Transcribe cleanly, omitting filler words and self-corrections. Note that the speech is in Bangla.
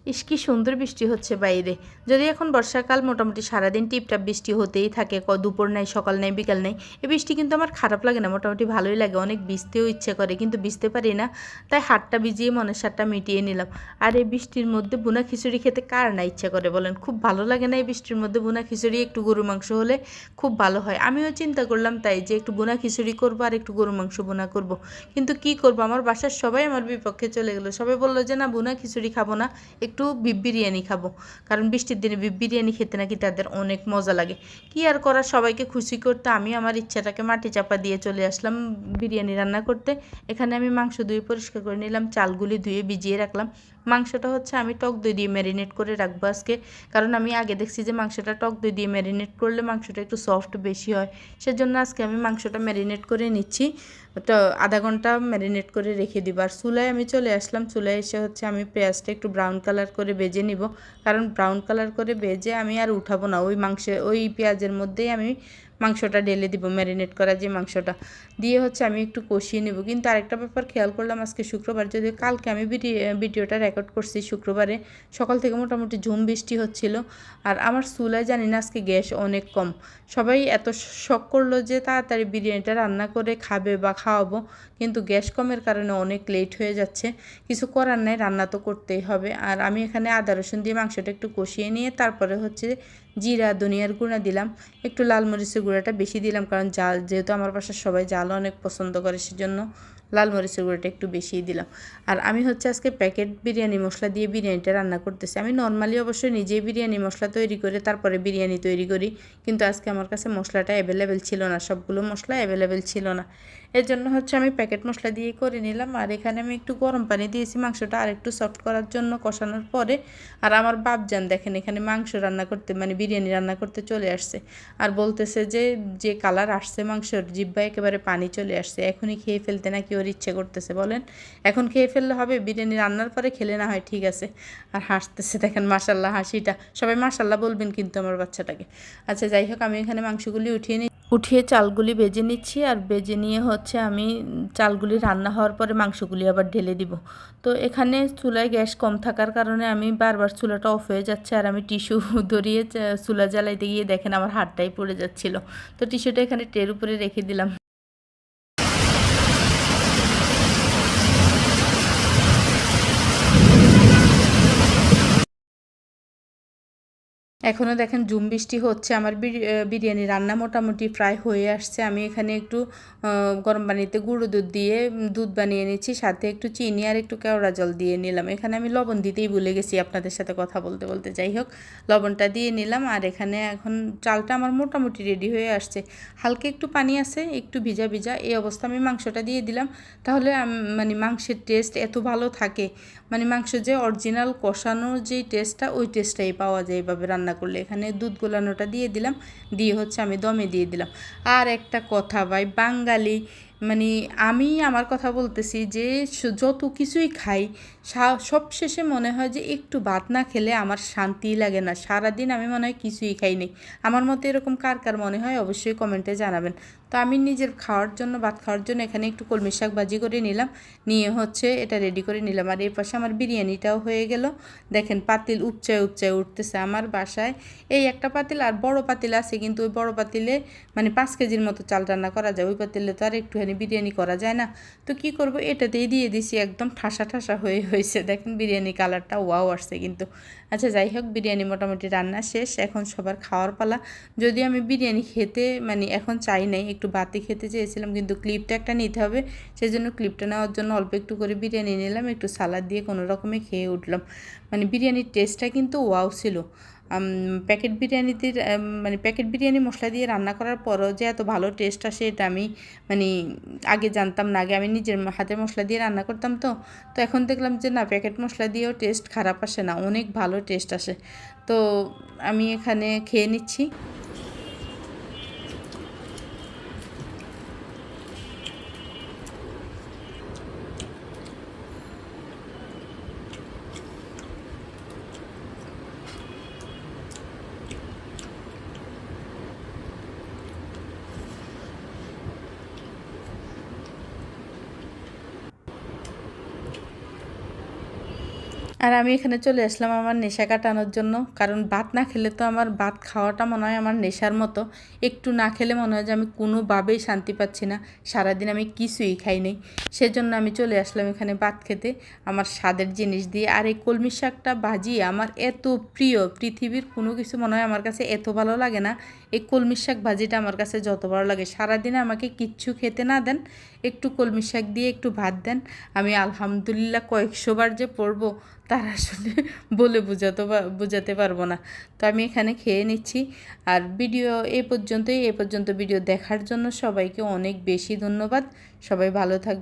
ইস কি সুন্দর বৃষ্টি হচ্ছে বাইরে। যদি এখন বর্ষাকাল মোটামুটি সারাদিন টিপটাপ বৃষ্টি হতেই থাকে, দুপুর নাই, সকাল নাই, বিকাল নাই। এই বৃষ্টি কিন্তু আমার খারাপ লাগে না, মোটামুটি ভালোই লাগে। অনেক ভিজতেও ইচ্ছে করে কিন্তু ভিজতে পারি না, তাই হাতটা ভিজিয়ে মনের সাতটা মিটিয়ে নিলাম। আর এই বৃষ্টির মধ্যে বুনা খিচুড়ি খেতে কার না ইচ্ছে করে বলেন? খুব ভালো লাগে না এই বৃষ্টির মধ্যে বুনা খিচুড়ি? একটু গরু মাংস হলে খুব ভালো হয়। আমিও চিন্তা করলাম তাই যে একটু বুনা খিচুড়ি করবো আর একটু গরু মাংস বুনা করব। কিন্তু কি করব, আমার বাসার সবাই আমার বিপক্ষে চলে গেলো। সবাই বললো যে না, বুনা খিচুড়ি খাবো না, একটু বিফ বিরিয়ানি খাবো। কারণ বৃষ্টির দিনে বিফ বিরিয়ানি খেতে নাকি তাদের অনেক মজা লাগে। কি আর করার, সবাইকে খুশি করতে আমি আমার ইচ্ছাটাকে মাটি চাপা দিয়ে চলে আসলাম বিরিয়ানি রান্না করতে। এখানে আমি মাংস ধুয়ে পরিষ্কার করে নিলাম, চালগুলি ধুয়ে ভিজিয়ে রাখলাম। মাংসটা হচ্ছে আমি টক দই দিয়ে ম্যারিনেট করে রাখবো আজকে। কারণ আমি আগে দেখছি যে মাংসটা টক দই দিয়ে ম্যারিনেট করলে মাংসটা একটু সফট বেশি হয়। সেজন্য আজকে আমি মাংসটা ম্যারিনেট করে নিচ্ছি। তো আধা ঘন্টা ম্যারিনেট করে রেখে দিব। আর চুলায় আমি চলে আসলাম। চুলায় এসে হচ্ছে আমি পেঁয়াজটা একটু ব্রাউন কালার করে ভেজে নিব। কারণ ব্রাউন কালার করে ভেজে আমি আর উঠাবো না, ওই পেঁয়াজের মধ্যেই আমি মাংসটা ঢেলে দিব। ম্যারিনেট করা যে মাংসটা দিয়ে হচ্ছে আমি একটু কষিয়ে নেব। কিন্তু আরেকটা ব্যাপার খেয়াল করলাম, আজকে শুক্রবার, যদিও কালকে আমি ভিডিওটা রেকর্ড করছি শুক্রবারে, সকাল থেকে মোটামুটি ঝুম বৃষ্টি হচ্ছিল। আর আমার চুলায় জানি না আজকে গ্যাস অনেক কম। সবাই এত শখ করলো যে তাড়াতাড়ি বিরিয়ানিটা রান্না করে খাবে বা খাওয়াবো, কিন্তু গ্যাস কমের কারণে অনেক লেট হয়ে যাচ্ছে। কিছু করার নাই, রান্না তো করতেই হবে। আর আমি এখানে আদা রসুন দিয়ে মাংসটা একটু কষিয়ে নিয়ে তারপরে হচ্ছে জিরা ধনিয়ার গুঁড়া দিলাম, একটু লাল মরিচের গুঁড়াটা বেশি দিলাম, কারণ জাল, যেহেতু আমার বাসার সবাই জাল অনেক পছন্দ করে, সেজন্য লাল মরিচের গুঁড়োটা একটু বেশিই দিলাম। আর আমি হচ্ছে আজকে প্যাকেট বিরিয়ানি মশলা দিয়ে বিরিয়ানিটা রান্না করতেছি। আমি নর্মালি অবশ্যই নিজেই বিরিয়ানি মশলা তৈরি করে তারপরে বিরিয়ানি তৈরি করি, কিন্তু আজকে আমার কাছে মশলাটা অ্যাভেলেবেল ছিল না, সবগুলো মশলা অ্যাভেলেবেল ছিল না। এর জন্য হচ্ছে আমি প্যাকেট মশলা দিয়ে করে নিলাম। আর এখানে আমি একটু গরম পানি দিয়েছি মাংসটা আর একটু সফট করার জন্য কষানোর পরে। আর আমার বাপজান দেখেন এখানে মাংস রান্না করতে, মানে বিরিয়ানি রান্না করতে চলে আসছে। আর বলতেছে যে যে কালার আসছে মাংসর, জিহ্বায় একেবারে পানি চলে আসছে, এখনই খেয়ে ফেলতে নাকি ওর ইচ্ছে করতেছে। বলেন এখন খেয়ে ফেললে হবে? বিরিয়ানি রান্নার পরে খেলে না হয় ঠিক আছে। আর হাসতেছে দেখেন, মাশাল্লাহ হাসিটা, সবাই মাশাল্লাহ বলবেন কিন্তু আমার বাচ্চাটাকে। আচ্ছা যাই হোক, আমি এখানে মাংসগুলি উঠিয়ে চালগুলি ভেজে নিচ্ছি। আর ভেজে নিয়ে হচ্ছে আমি চালগুলি রান্না হওয়ার পরে মাংসগুলি আবার ঢেলে দিব। তো এখানে চুলায় গ্যাস কম থাকার কারণে আমি বারবার চুলাটা অফ হয়ে যাচ্ছে, আর আমি টিস্যু ধরিয়ে চুলা জ্বালাইতে গিয়ে দেখেন আমার হাতটাই পড়ে যাচ্ছিল। তো টিস্যুটা এখানে ট্রের উপরে রেখে দিলাম। এখনও দেখেন ঝুম বৃষ্টি হচ্ছে। আমার বিরিয়ানি রান্না মোটামুটি প্রায় হয়ে আসছে। আমি এখানে একটু গরম পানিতে গুঁড়ো দুধ দিয়ে দুধ বানিয়ে নিচ্ছি, সাথে একটু চিনি আর একটু কেওড়া জল দিয়ে নিলাম। এখানে আমি লবণ দিতেই ভুলে গেছি আপনাদের সাথে কথা বলতে বলতে। যাই হোক, লবণটা দিয়ে নিলাম। আর এখানে এখন চালটা আমার মোটামুটি রেডি হয়ে আসছে, হালকা একটু পানি আছে, একটু ভিজা ভিজা, এই অবস্থা আমি মাংসটা দিয়ে দিলাম। তাহলে মানে মাংসের টেস্ট এত ভালো থাকে, মানে মাংস যে অরিজিনাল কষানোর যেই টেস্টটা, ওই টেস্টটাই পাওয়া যায় এভাবে রান্না করলে। এখানে দুধ গোলানোটা দিয়ে দিলাম, দিয়ে হচ্ছে আমি দমে দিয়ে দিলাম। আর একটা কথা ভাই, বাঙালি মানে আমি আমার কথা বলতেছি যে যত কিছুই খাই, সব শেষে মনে হয় যে একটু ভাত না খেলে আমার শান্তিই লাগে না। সারাদিন আমি মনে হয় কিছুই খাইনি। আমার মতো এরকম কার কার মনে হয় অবশ্যই কমেন্টে জানাবেন। তো আমি নিজের খাওয়ার জন্য, ভাত খাওয়ার জন্য এখানে একটু কলমি শাক ভাজি করে নিলাম, নিয়ে হচ্ছে এটা রেডি করে নিলাম। আর এর পাশে আমার বিরিয়ানিটাও হয়ে গেল। দেখেন পাতিল উপচায় উপচায় উঠতেছে আমার বাসায়। এই একটা পাতিল আর বড় পাতিল আছে, কিন্তু ওই বড় পাতিলে মানে 5 কেজির মতো চাল রান্না করা যায়, ওই পাতিলে তো আর একটুখানি বিরিয়ানি করা যায় না। তো কি করব, এটাতেই দিয়ে দিছি, একদম ঠাসা ঠাসা হয়েছে। দেখেন বিরিয়ানি কালারটা ওয়াও আসছে কিন্তু। আচ্ছা যাই হোক, বিরিয়ানি মোটামুটি রান্না শেষ, এখন সবার খাওয়ার পালা। যদি আমি বিরিয়ানি খেতে মানে এখন চাই নাই, একটু বাতি খেতে চেয়েছিলাম, কিন্তু ক্লিপটা একটা নিতে হবে, সেই জন্য ক্লিপটা নেওয়ার জন্য অল্প একটু করে বিরিয়ানি নিলাম, একটু সালাদ দিয়ে কোনো রকমে খেয়ে উঠলাম। মানে বিরিয়ানির টেস্টটা কিন্তু ওয়াও ছিল। প্যাকেট বিরিয়ানিতে মানে প্যাকেট বিরিয়ানি মশলা দিয়ে রান্না করার পরও যে এত ভালো টেস্ট আসে, এটা আমি মানে আগে জানতাম না। আগে আমি নিজের হাতের মশলা দিয়ে রান্না করতাম, তো তো এখন দেখলাম যে না, প্যাকেট মশলা দিয়েও টেস্ট খারাপ আসে না, অনেক ভালো টেস্ট আসে। তো আমি এখানে খেয়ে নিচ্ছি। আর আমি এখানে চলে আসলাম আমার নেশা কাটানোর জন্য, কারণ ভাত না খেলে তো আমার ভাত খাওয়াটা মনে হয় আমার নেশার মতো। একটু না খেলে মনে হয় যে আমি কোনোভাবেই শান্তি পাচ্ছি না, সারাদিন আমি কিছুই খাই নাই। সেজন্য আমি চলে আসলাম এখানে ভাত খেতে আমার স্বাদের জিনিস দিয়ে। আর এই কলমি শাকটা ভাজি আমার এত প্রিয়, পৃথিবীর কোনো কিছু মনে হয় আমার কাছে এত ভালো লাগে না। এই কলমি শাক ভাজিটা আমার কাছে যত ভালো লাগে। সারাদিনে আমাকে কিচ্ছু খেতে না দেন, একটু কলমি শাক দিয়ে একটু ভাত দেন, আমি আলহামদুলিল্লাহ কয়েকশোবার যে পড়বো তার আসলে বলে বোঝাতে পারবো না। তো আমি এখানে খেয়ে নিচ্ছি। আর ভিডিও এই পর্যন্ত ভিডিও দেখার জন্য সবাইকে অনেক বেশি ধন্যবাদ। সবাই ভালো থাকবে।